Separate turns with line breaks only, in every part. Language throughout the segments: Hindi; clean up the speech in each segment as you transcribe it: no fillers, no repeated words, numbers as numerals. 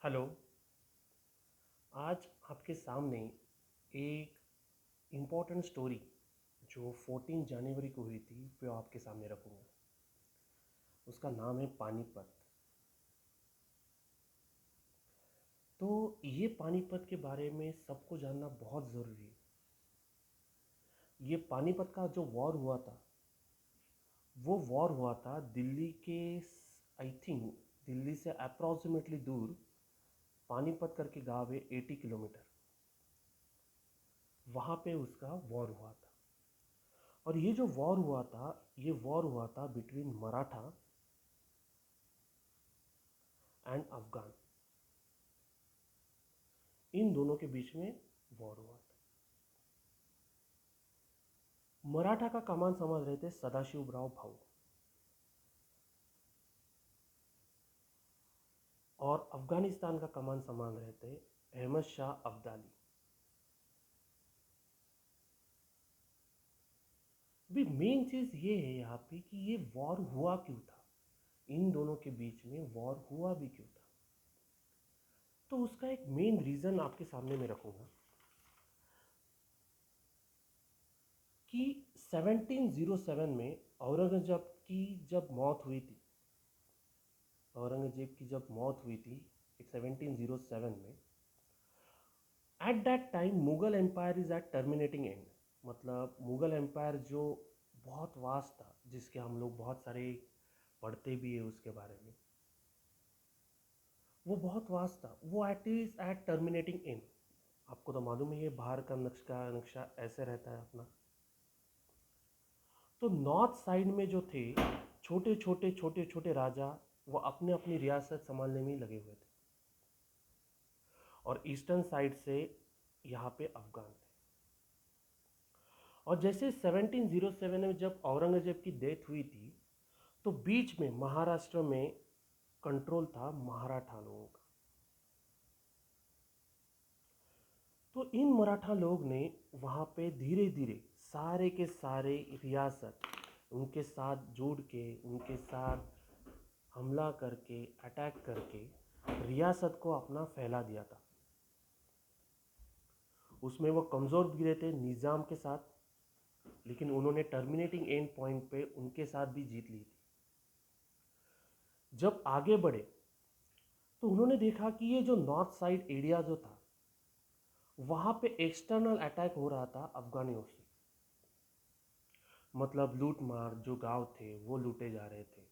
हेलो। आज आपके सामने एक इम्पोर्टेंट स्टोरी जो 14 जनवरी को हुई थी वो आपके सामने रखूँगा। उसका नाम है पानीपत। तो ये पानीपत के बारे में सबको जानना बहुत ज़रूरी है। ये पानीपत का जो वॉर हुआ था, वो वॉर हुआ था दिल्ली के, आई थिंक दिल्ली से अप्रॉक्सीमेटली दूर पानीपत करके गाँव है 80 किलोमीटर। वहाँ पे उसका वॉर हुआ था। और ये जो वॉर हुआ था, ये वॉर हुआ था बिटवीन मराठा एंड अफगान। इन दोनों के बीच में वॉर हुआ था। मराठा का कमान संभाल रहे थे सदाशिवराव भाऊ और अफगानिस्तान का कमान संभाल रहे थे अहमद शाह अब्दाली। भी मेन चीज ये है यहाँ पे कि ये वॉर हुआ क्यों था, इन दोनों के बीच में वॉर हुआ भी क्यों था। तो उसका एक मेन रीजन आपके सामने मैं रखूंगा कि 1707 में औरंगजेब की जब मौत हुई थी, औरंगजेब की जब मौत हुई थी 1707 में, at that time Mughal empire is at terminating end. मतलब मुगल एम्पायर जो बहुत वास्ट था, जिसके हम लोग बहुत सारे पढ़ते भी है उसके बारे में, वो बहुत वास्ट था, वो at is at terminating end. आपको तो मालूम ही है बाहर का नक्शा नक्शा ऐसे रहता है अपना। तो नॉर्थ साइड में जो थे छोटे छोटे राजा, वो अपने अपनी रियासत संभालने में ही लगे हुए थे। और ईस्टर्न साइड से यहाँ पे अफगान थे। और जैसे 1707 में जब औरंगजेब की डेथ हुई थी, तो बीच में महाराष्ट्र में कंट्रोल था मराठा लोगों का। तो इन मराठा लोग ने वहाँ पे धीरे धीरे सारे के सारे रियासत उनके साथ जोड़ के, उनके साथ हमला करके, अटैक करके रियासत को अपना फैला दिया था। उसमें वो कमज़ोर भी रहे थे निज़ाम के साथ, लेकिन उन्होंने टर्मिनेटिंग एंड पॉइंट पे उनके साथ भी जीत ली थी। जब आगे बढ़े तो उन्होंने देखा कि ये जो नॉर्थ साइड एरिया जो था, वहाँ पे एक्सटर्नल अटैक हो रहा था अफगानियों से। मतलब लूट मार, जो गांव थे वो लूटे जा रहे थे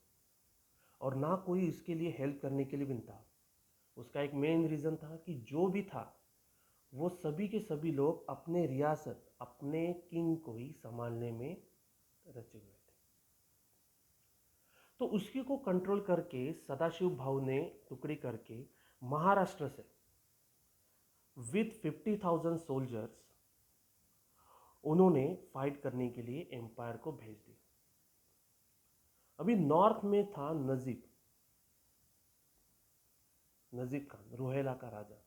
और ना कोई इसके लिए हेल्प करने के लिए भी था। उसका एक मेन रीज़न था कि जो भी था वो सभी के सभी लोग अपने रियासत, अपने किंग को ही संभालने में रचे हुए थे। तो उसकी को कंट्रोल करके सदाशिव भाऊ ने टुकड़ी करके महाराष्ट्र से विथ 50,000 सोल्जर्स उन्होंने फाइट करने के लिए एम्पायर को भेज दिया। अभी नॉर्थ में था नजीब, नजीब खान, रोहेला का राजा।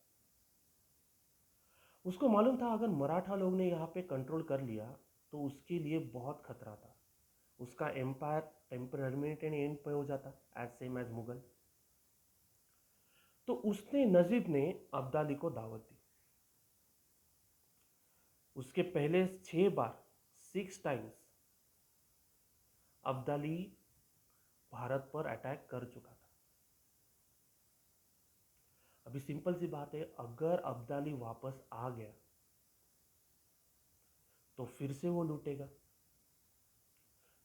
उसको मालूम था अगर मराठा लोग ने यहाँ पे कंट्रोल कर लिया तो उसके लिए बहुत खतरा था। उसका एम्पायर टेम्परमेंट एंड पे हो जाता, एज सेम एज मुगल। तो उसने, नजीब ने अब्दाली को दावत दी। उसके पहले 6 बार, 6 टाइम्स अब्दाली भारत पर अटैक कर चुका था। अभी सिंपल सी बात है, अगर अब्दाली वापस आ गया तो फिर से वो लूटेगा।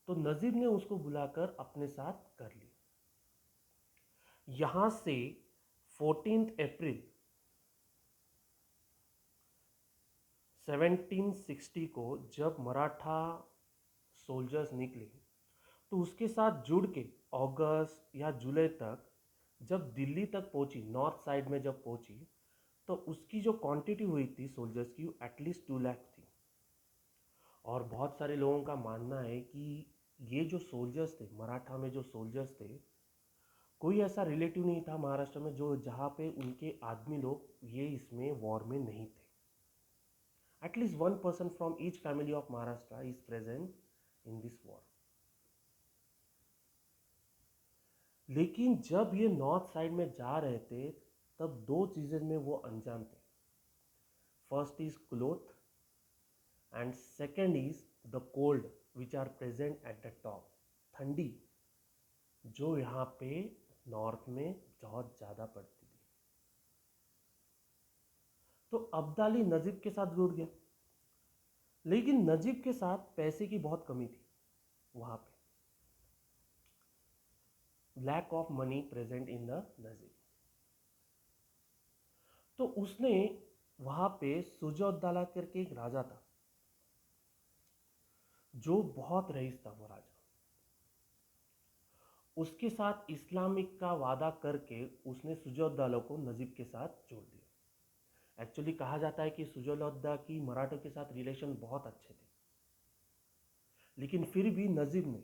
तो नजीब ने उसको बुलाकर अपने साथ कर लिया। यहां से 14 अप्रैल 1760 को जब मराठा सोल्जर्स निकले, तो उसके साथ जुड़ के अगस्त या जुलाई तक जब दिल्ली तक पहुंची, नॉर्थ साइड में जब पहुंची, तो उसकी जो क्वांटिटी हुई थी सोल्जर्स की, एटलीस्ट 2 लाख थी। और बहुत सारे लोगों का मानना है कि ये जो सोल्जर्स थे, मराठा में जो सोल्जर्स थे, कोई ऐसा रिलेटिव नहीं था महाराष्ट्र में जो जहाँ पे उनके आदमी लोग ये इसमें वॉर में नहीं थे। At least 1 person from each family of Maharashtra is present in this war. लेकिन जब ये नॉर्थ साइड में जा रहे थे, तब दो चीज़ें में वो अनजान थे। First is cloth and second is the cold which are present at the top. ठंडी जो यहाँ पे नॉर्थ में बहुत ज़्यादा पड़ती थी। तो अब्दाली नजीब के साथ जुड़ गया, लेकिन नजीब के साथ पैसे की बहुत कमी थी वहाँ पे। Lack of money present in the Najib. तो उसने वहाँ पे सुजौद्दौला करके एक राजा था जो बहुत रईस था वो राजा। उसके साथ इस्लामिक का वादा करके उसने सुजौद्दौला को नजीब के साथ जोड़ दिया। एक्चुअली कहा जाता है कि सुजौद्दौला की मराठों के साथ रिलेशन बहुत अच्छे थे, लेकिन फिर भी नजीब ने,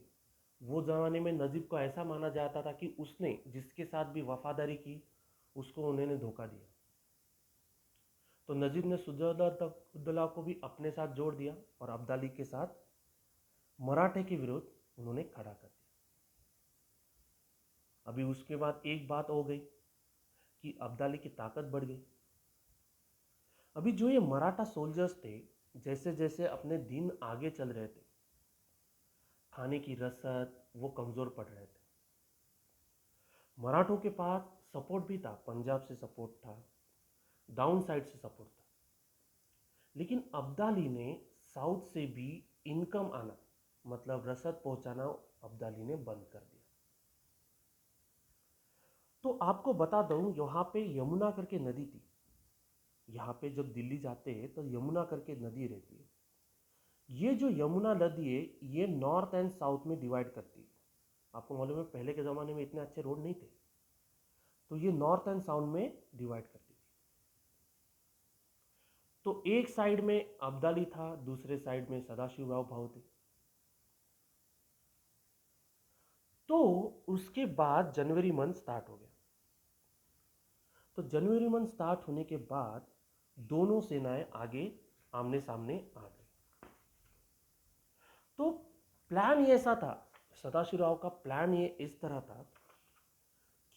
वो ज़माने में नजीब को ऐसा माना जाता था कि उसने जिसके साथ भी वफादारी की उसको उन्होंने धोखा दिया। तो नजीब ने सुजौद्दौला को भी अपने साथ जोड़ दिया और अब्दाली के साथ मराठे के विरुद्ध उन्होंने खड़ा कर दिया। अभी उसके बाद एक बात हो गई कि अब्दाली की ताकत बढ़ गई। अभी जो ये मराठा सोल्जर्स थे, जैसे जैसे अपने दिन आगे चल रहे थे, खाने की रसद वो कमज़ोर पड़ रहे थे। मराठों के पास सपोर्ट भी था, पंजाब से सपोर्ट था, डाउन साइड से सपोर्ट था, लेकिन अब्दाली ने साउथ से भी इनकम आना, मतलब रसद पहुंचाना, अब्दाली ने बंद कर दिया। तो आपको बता दूं, यहाँ पे यमुना करके नदी थी। यहाँ पे जब दिल्ली जाते हैं तो यमुना करके नदी रहती है। ये जो यमुना नदी है ये नॉर्थ एंड साउथ में डिवाइड करती है। आपको मालूम है पहले के ज़माने में इतने अच्छे रोड नहीं थे, तो ये नॉर्थ एंड साउथ में डिवाइड करती थी। तो एक साइड में अब्दाली था, दूसरे साइड में सदाशिवराव भाऊ थे। तो उसके बाद जनवरी मंथ स्टार्ट हो गया। तो जनवरी मंथ स्टार्ट होने के बाद दोनों सेनाएं आगे आमने सामने आ गई। तो प्लान ये ऐसा था, सदाशिवराव का प्लान ये इस तरह था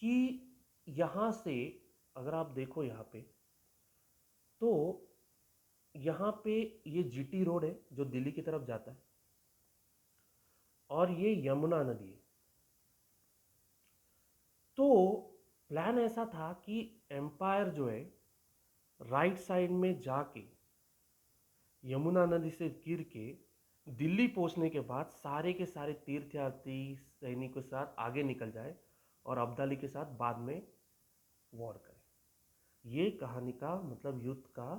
कि यहाँ से अगर आप देखो यहाँ पे, तो यहाँ पे ये जीटी रोड है जो दिल्ली की तरफ जाता है और ये यमुना नदी है। तो प्लान ऐसा था कि एम्पायर जो है राइट साइड में जाके यमुना नदी से गिर के दिल्ली पहुंचने के बाद सारे के सारे तीर्थयात्री सैनिकों के साथ आगे निकल जाए और अब्दाली के साथ बाद में वॉर करे। ये कहानी का मतलब युद्ध का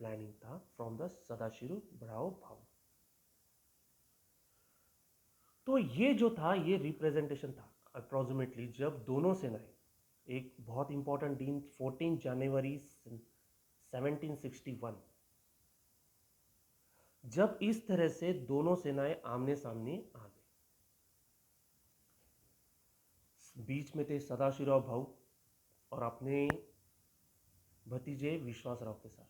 प्लानिंग था फ्रॉम द सदाशिवराव भाऊ। तो ये जो था ये रिप्रेजेंटेशन था अप्रोक्सीमेटली जब दोनों सेनाएं, एक बहुत इंपॉर्टेंट दिन 14 जनवरी 1761, जब इस तरह से दोनों सेनाएं आमने सामने आ गई। बीच में थे सदाशिवराव भाऊ और अपने भतीजे विश्वासराव के साथ,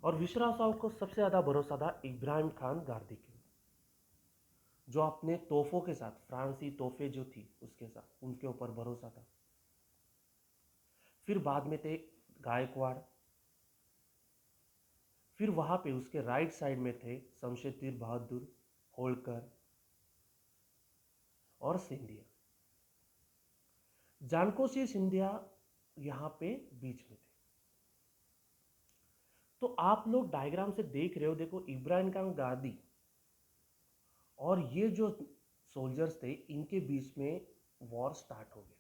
और विश्वासराव को सबसे ज़्यादा भरोसा था इब्राहिम खान गांधी के, जो अपने तोहफों के साथ, फ्रांसी तोहफे जो थी उसके साथ उनके ऊपर भरोसा था। फिर बाद में थे गायकवाड़। फिर वहां पे उसके राइट साइड में थे शमशेर बहादुर, होलकर और सिंधिया। जानको सिंह सिंधिया यहाँ पे बीच में थे। तो आप लोग डायग्राम से देख रहे हो, देखो इब्राहिम खान गांधी और ये जो सोल्जर्स थे इनके बीच में वॉर स्टार्ट हो गया।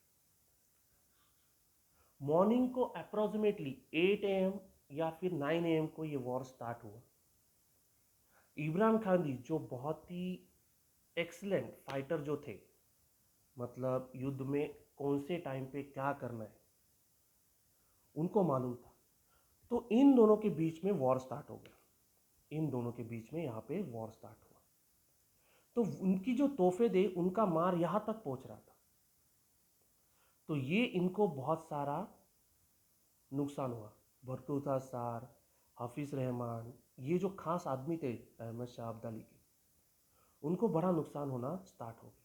मॉर्निंग को अप्रोक्सीमेटली 8 AM या फिर 9 AM को ये वॉर स्टार्ट हुआ। इब्राहिम खान जी जो बहुत ही एक्सीलेंट फाइटर जो थे, मतलब युद्ध में कौन से टाइम पे क्या करना है उनको मालूम था। तो इन दोनों के बीच में वॉर स्टार्ट हो गया। इन दोनों के बीच में यहाँ पे वॉर स्टार्ट हुआ। तो उनकी जो तोहफे थे उनका मार यहाँ तक पहुँच रहा था। तो ये इनको बहुत सारा नुकसान हुआ। बरखुदा सार, हाफिज रहमान, ये जो खास आदमी थे अहमद शाह अब्दाली के, उनको बड़ा नुकसान होना स्टार्ट हो गया।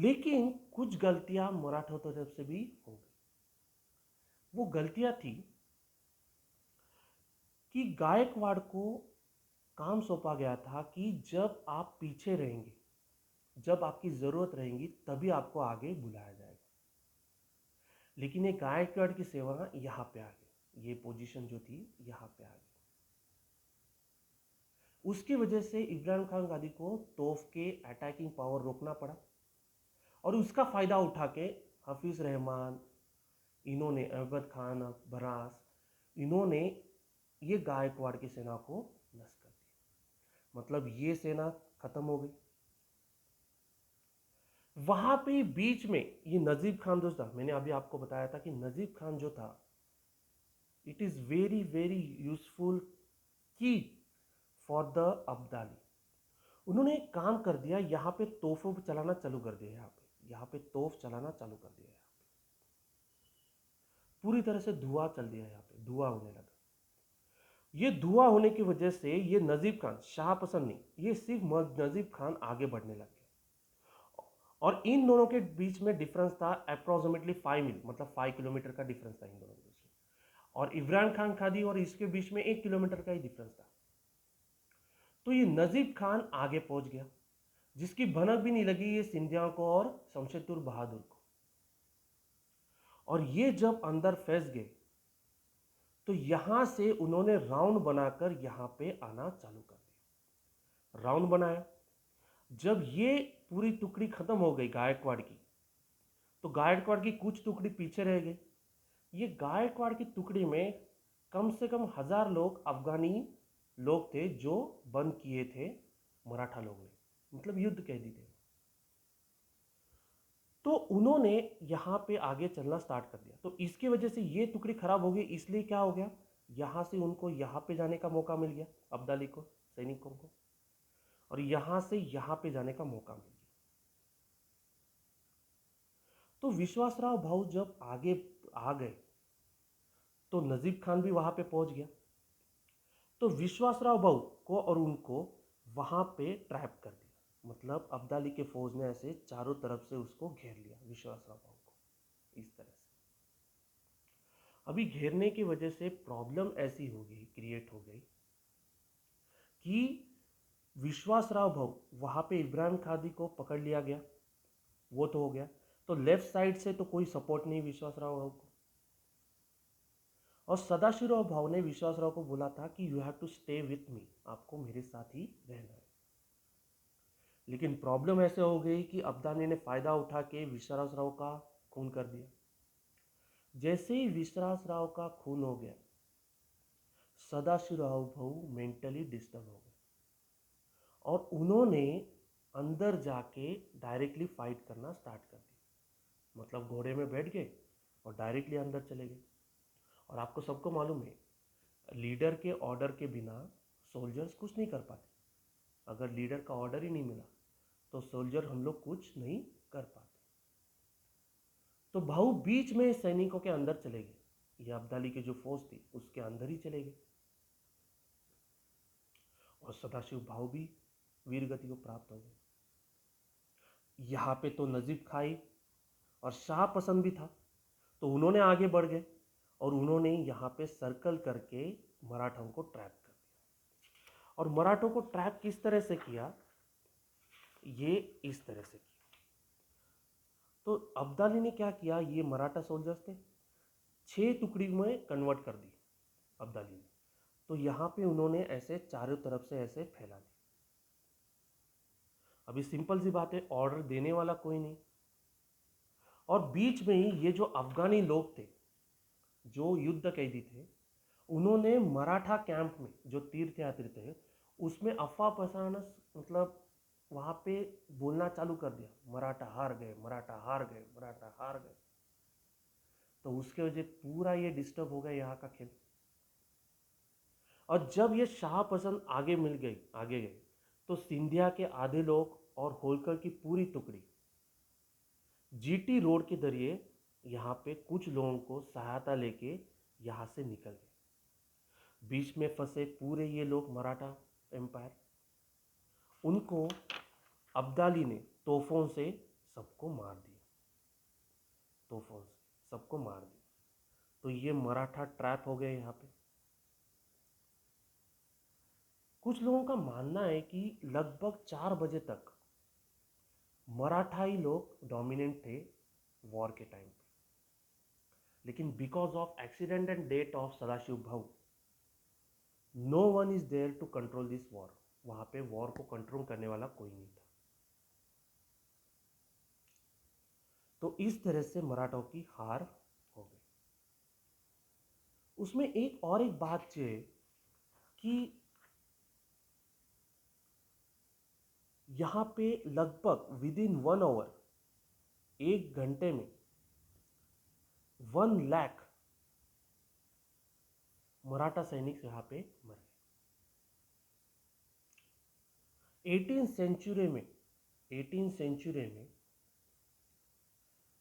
लेकिन कुछ गलतियां मराठा तरफ से भी हो गई। वो गलतियां थी कि गायकवाड़ को काम सौंपा गया था कि जब आप पीछे रहेंगे, जब आपकी जरूरत रहेगी, तभी आपको आगे बुलाया जाएगा। लेकिन ये गायकवाड़ की सेवा यहाँ पे आ गई, ये पोजीशन जो थी यहाँ पे आ गई। उसकी वजह से इब्राहिम खान गादी को तोफ के अटैकिंग पावर रोकना पड़ा, और उसका फायदा उठा के हफीज रहमान, इन्होंने अहमद खान बरास, इन्होंने ये गायकवाड़ की सेना को नष्ट कर दिया। मतलब ये सेना खत्म हो गई। वहां पे बीच में ये नजीब खान जो था, मैंने अभी आपको बताया था कि नजीब खान जो था, it is very very useful की फॉर द अब्दाली। उन्होंने एक काम कर दिया, यहाँ पे तोपों चलाना चालू कर दिया, यहाँ पे तोप चलाना चालू कर दिया, यहाँ पे पूरी तरह से धुआं चल दिया, यहाँ पे धुआं होने लगा। ये धुआं होने की वजह से ये नजीब खान, शाह पसंद नहीं, ये सिर्फ नजीब खान आगे बढ़ने लग गए। और इन दोनों के बीच में डिफरेंस था अप्रोक्सीमेटली 5 मील, मतलब 5 किलोमीटर का डिफरेंस था इन दोनों के बीच में। और इमरान खान खादी और इसके बीच में 1 किलोमीटर का ही डिफरेंस था। तो ये नजीब खान आगे पहुंच गया, जिसकी भनक भी नहीं लगी ये सिंधिया को और शमशेदपुर बहादुर को। और ये जब अंदर फंस गए तो यहां से उन्होंने राउंड बनाकर यहां पे आना चालू कर दिया। राउंड बनाया। जब ये पूरी टुकड़ी खत्म हो गई गायकवाड़ की, तो गायकवाड़ की कुछ टुकड़ी पीछे रह गई। ये गायकवाड़ की टुकड़ी में कम से कम 1000 लोग अफगानी लोग थे जो बंद किए थे मराठा लोग ने, मतलब युद्ध कैदी थे। तो उन्होंने यहां पे आगे चलना स्टार्ट कर दिया। तो इसकी वजह से ये टुकड़ी खराब हो गई, इसलिए क्या हो गया, यहां से उनको यहां पे जाने का मौका मिल गया, अब्दाली को, सैनिकों को, और यहां से यहां पे जाने का मौका मिल गया। तो विश्वासराव भाऊ जब आगे आ गए तो नजीब खान भी वहां पे पहुंच गया। तो विश्वासराव भाऊ को और उनको वहां पे ट्रैप कर दिया, मतलब अब्दाली के फौज ने ऐसे चारों तरफ से उसको घेर लिया, विश्वासराव भाऊ को, इस तरह से। अभी घेरने की वजह से प्रॉब्लम ऐसी हो गई, क्रिएट हो गई कि विश्वासराव भाऊ वहां पे इब्राहिम खादी को पकड़ लिया गया, वो तो हो गया। तो लेफ्ट साइड से तो कोई सपोर्ट नहीं विश्वासराव भाऊ को। और सदाशिवराव भाऊ ने विश्वासराव को बोला था कि you have to stay with me, आपको मेरे साथ ही रहना है। लेकिन प्रॉब्लम ऐसे हो गई कि अब्दाली ने फायदा उठा के विश्वासराव का खून कर दिया। जैसे ही विश्वासराव का खून हो गया, सदाशिवराव भाऊ मेंटली डिस्टर्ब हो गए और उन्होंने अंदर जाके डायरेक्टली फाइट करना स्टार्ट कर दिया। मतलब घोड़े में बैठ गए और डायरेक्टली अंदर चले गए। और आपको सबको मालूम है, लीडर के ऑर्डर के बिना सोल्जर्स कुछ नहीं कर पाते। अगर लीडर का ऑर्डर ही नहीं मिला तो सोल्जर हम लोग कुछ नहीं कर पाते। तो भाऊ बीच में सैनिकों के अंदर चले गए, ये अब्दाली की जो फौज थी उसके अंदर ही चले गए। और सदाशिव भाऊ भी वीर गति को प्राप्त हो गए। यहां पे तो नजीब खाई और शाह पसंद भी था, तो उन्होंने आगे बढ़ गए और उन्होंने यहां पे सर्कल करके मराठों को ट्रैप कर दिया। और मराठों को ट्रैप किस तरह से किया, ये इस तरह से किया। तो अब्दाली ने क्या किया, ये मराठा सोल्जर्स थे, 6 टुकड़ी में कन्वर्ट कर दी अब्दाली ने। तो यहां पे उन्होंने ऐसे चारों तरफ से ऐसे फैला दी। अभी सिंपल सी बात है, ऑर्डर देने वाला कोई नहीं। और बीच में ही ये जो अफगानी लोग थे, जो युद्ध कैदी थे, उन्होंने मराठा कैंप में जो तीर्थयात्री थे उसमें अफवाह फैलाना, मतलब वहां पे बोलना चालू कर दिया, मराठा हार गए, मराठा हार गए, मराठा हार गए। तो उसके वजह पूरा ये डिस्टर्ब हो गया यहाँ का खेल। और जब ये शाह पसंद आगे गए, तो सिंधिया के आधे लोग और होलकर की पूरी टुकड़ी जीटी रोड के जरिए यहाँ पे कुछ लोगों को सहायता लेके यहाँ से निकल गए। बीच में फंसे पूरे ये लोग मराठा एम्पायर, उनको अब्दाली ने तोपों से सबको मार दिया। तोपों से, सबको मार दिया। तो ये मराठा ट्रैप हो गए यहाँ पे। कुछ लोगों का मानना है कि लगभग 4 बजे तक मराठाई लोग डोमिनेंट थे वॉर के टाइम पे, लेकिन because of accident and death of Sadashiv Bhau, no one is there to control this war. वहां पे वॉर को कंट्रोल करने वाला कोई नहीं था। तो इस तरह से मराठों की हार हो गई। उसमें एक बात ये है कि यहां पे लगभग विद इन 1 आवर, 1 घंटे में 1 लाख मराठा सैनिक यहाँ पे मर गए। 18th सेंचुरी में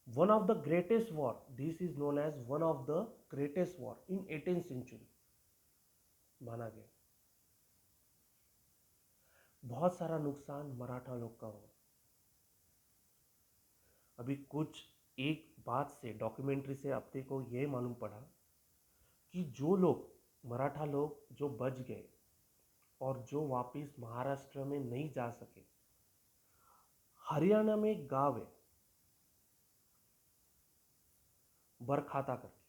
one of the greatest war, this is known as one of the greatest war in 18th century माना गया। बहुत सारा नुकसान मराठा लोग का हुआ। अभी कुछ एक बात से, डॉक्यूमेंट्री से अपने को यह मालूम पड़ा कि जो लोग, मराठा लोग जो बच गए और जो वापस महाराष्ट्र में नहीं जा सके, हरियाणा में एक गांव है बरखाता करके,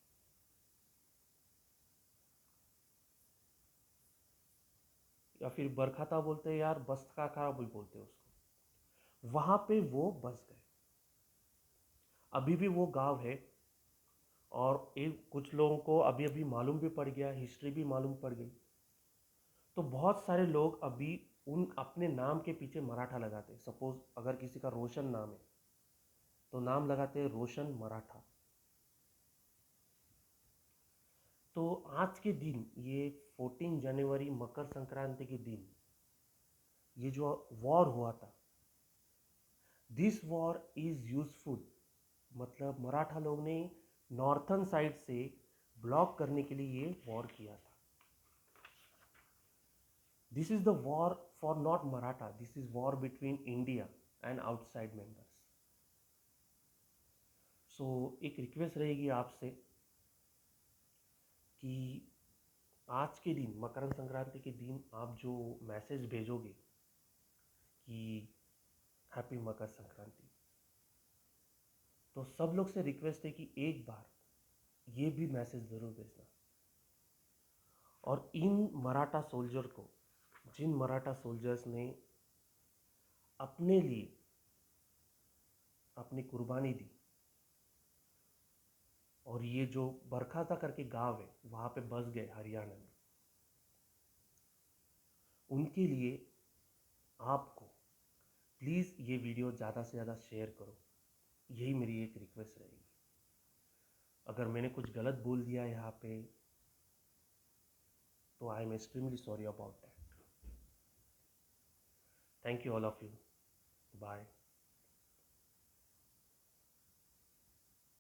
या फिर बरखाता बोलते हैं यार, बस्तकाका भी बोलते हैं उसको, वहां पे वो बस गए। अभी भी वो गांव है। और एक कुछ लोगों को अभी अभी मालूम भी पड़ गया, हिस्ट्री भी मालूम पड़ गई। तो बहुत सारे लोग अभी उन अपने नाम के पीछे मराठा लगाते हैं। सपोज अगर किसी का रोशन नाम है तो नाम लगाते हैं रोशन मराठा। तो आज के दिन, ये 14 जनवरी मकर संक्रांति के दिन, ये जो वॉर हुआ था, दिस वॉर इज यूजफुल। मतलब मराठा लोग ने नॉर्थन साइड से ब्लॉक करने के लिए ये वॉर किया था। This is the war for not Maratha, this is war between India and outside members. So एक रिक्वेस्ट रहेगी आपसे कि आज के दिन, मकर संक्रांति के दिन, आप जो मैसेज भेजोगे कि हैप्पी मकर संक्रांति, तो सब लोग से रिक्वेस्ट है कि एक बार ये भी मैसेज ज़रूर भेजना। और इन मराठा सोल्जर को, जिन मराठा सोल्जर्स ने अपने लिए अपनी कुर्बानी दी, और ये जो बरखाता करके गांव है वहाँ पे बस गए हरियाणा में, उनके लिए आपको प्लीज़ ये वीडियो ज़्यादा से ज़्यादा शेयर करो। यही मेरी एक रिक्वेस्ट रहेगी। अगर मैंने कुछ गलत बोल दिया यहाँ पे तो I am extremely sorry about that. Thank you all of you. Bye.